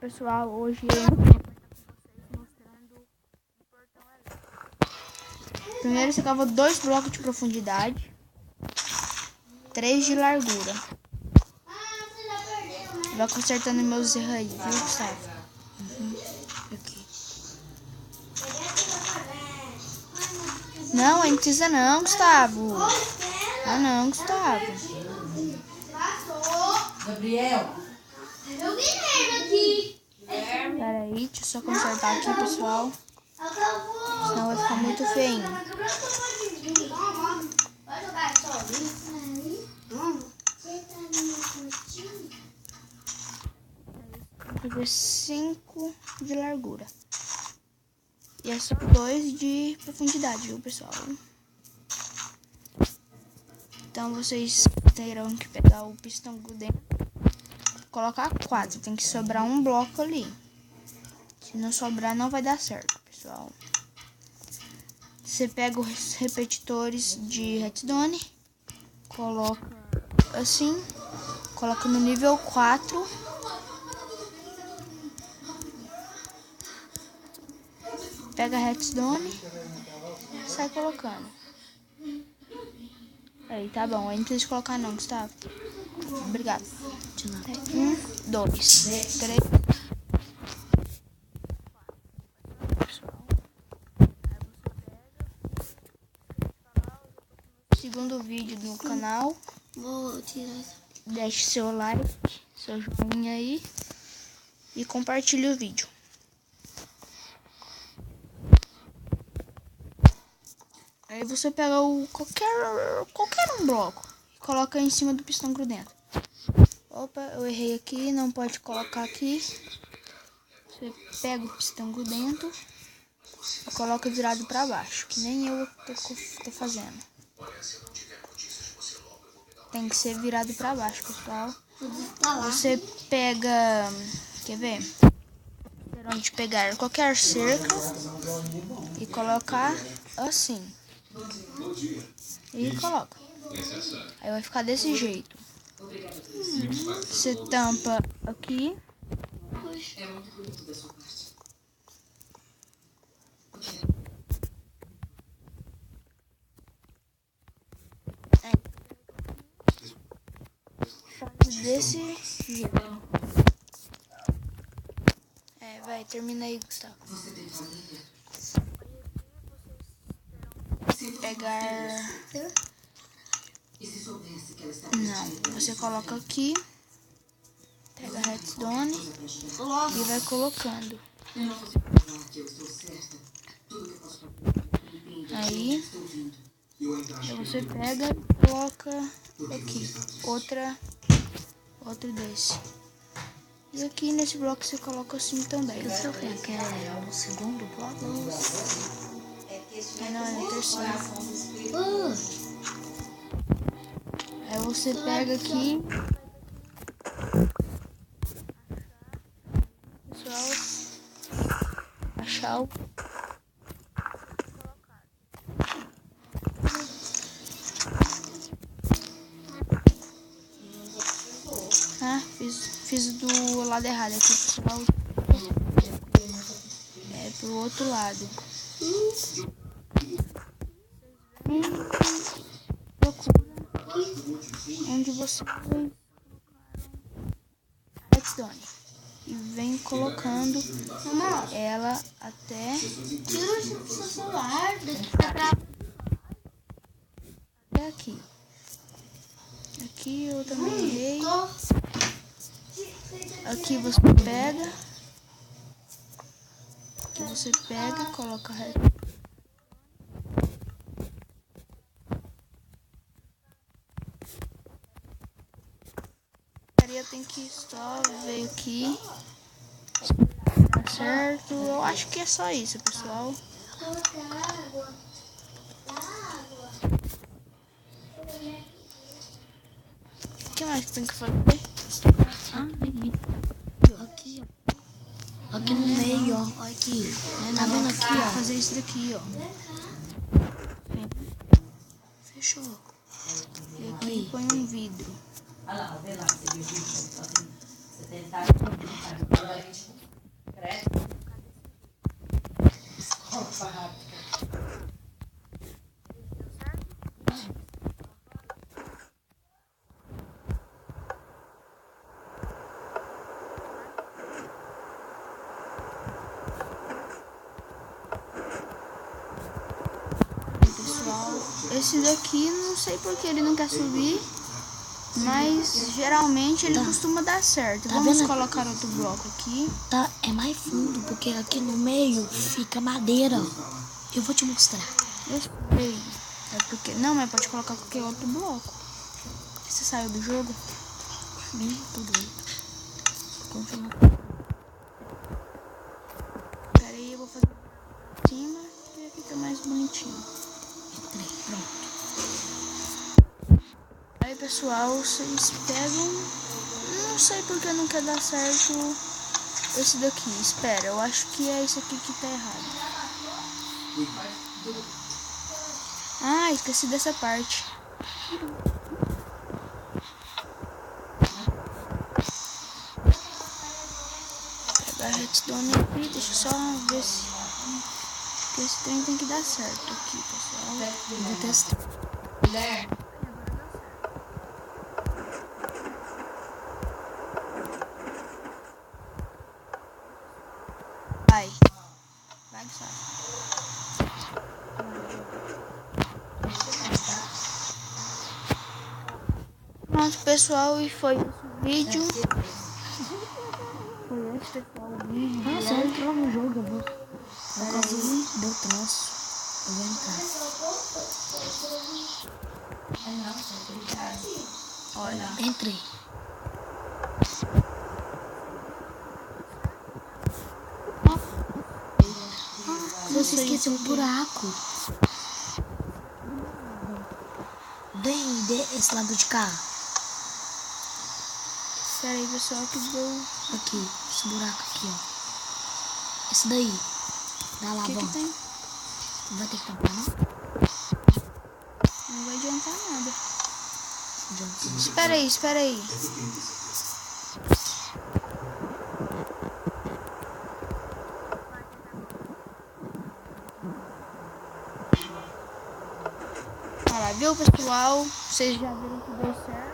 pessoal, hoje eu vou estar com vocês mostrando o portão elétrico. Primeiro você cava 2 blocos de profundidade, 3 de largura. Vai consertando meus erros aí, viu, Gustavo? Aqui. Não, não precisa não, Gustavo. Ah não, Gustavo. Gabriel. Eu Guilherme aqui. Pera aí, deixa eu só consertar aqui, pessoal. Senão vai ficar muito feinho. Vai jogar sozinho? Vou fazer 5 de largura. E é só 2 de profundidade, viu, pessoal? Então vocês terão que pegar o pistão grudento, colocar 4. Tem que sobrar um bloco ali. Se não sobrar, não vai dar certo, pessoal. Você pega os repetidores de redstone, coloca assim, coloca no nível 4. Pega a redstone, sai colocando. Aí, tá bom. Aí não precisa colocar não, Gustavo. Obrigado. 1, 2, 3. Segundo vídeo no canal. Vou tirar. Deixe seu like, seu joinha aí. E compartilhe o vídeo. Aí você pega qualquer um bloco e coloca em cima do pistão grudento. Opa, eu errei aqui, não pode colocar aqui. Você pega o pistão grudento e coloca virado para baixo, que nem eu tô fazendo. Tem que ser virado para baixo, pessoal. Você pega, quer ver? Terão de pegar qualquer cerca e colocar assim. E coloca. Aí vai ficar desse jeito. Você tampa aqui. Faz desse jeito. Vai, termina aí, Gustavo. Pegar. Não, você coloca aqui, pega a redstone e vai colocando. Aí você pega e coloca aqui outro desse. E aqui nesse bloco você coloca assim também. Você quer o segundo bloco? Não, é o terceiro. Aí você pega aqui, pessoal, achar o fiz do lado errado aqui, pessoal. É pro outro lado. Procura onde você colocaram a redstone e vem colocando ela até Tira o seu celular. até aqui. Aqui eu também errei. Aqui você pega, coloca a redstone. Tem que só ver aqui se tá certo. Eu acho que é só isso, pessoal. O que mais tem que fazer? Aqui, ó. Aqui no meio, ó. Aqui. Tá vendo aqui, ó? Fazer isso daqui, ó. Fechou. E aqui põe um vidro. Olha lá, vê lá, você viu o vídeo? Você tentar. Esse daqui, não sei porque ele não quer subir, mas geralmente ele costuma dar certo. Tá Vamos vendo? colocar outro bloco aqui. Tá, é mais fundo, porque aqui no meio fica madeira. Eu vou te mostrar. Eu sei. É porque... Não, mas pode colocar qualquer outro bloco. Você saiu do jogo? Tudo aí. Continua. Pera aí, eu vou fazer por cima, que fica mais bonitinho. Entrei, pronto. Aí, pessoal, vocês pegam... Não sei porque não quer dar certo esse daqui. Espera, eu acho que é esse aqui que tá errado. Ah, esqueci dessa parte. Pegar a redstone aqui, deixa eu só ver se... Porque esse trem tem que dar certo aqui, pessoal. Eu vou testar. Vai. Vai que sai. Pronto, pessoal, e foi esse o vídeo. Foi esse, pessoal, o vídeo. Nossa, eu entro lá no jogo, eu vou. Por causa deu troço. Eu vou entrar. Olha. Entrei. Você esqueceu um buraco. Vem desse lado de cá. Espera aí, pessoal, que deu... Aqui, esse buraco aqui, ó. Esse daí. Dá lá, O que bom. tem? Não vai ter que tampar, não? Não vai adiantar nada. Adianta. Espera aí, espera aí. Olha lá, viu, pessoal? Vocês já viram que deu certo.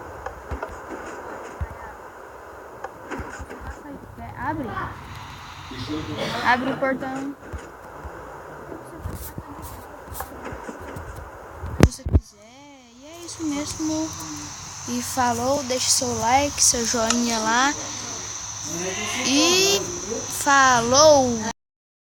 Abre. Abre o portão. Se você quiser. E é isso mesmo. E falou, deixe seu like, seu joinha lá. E falou!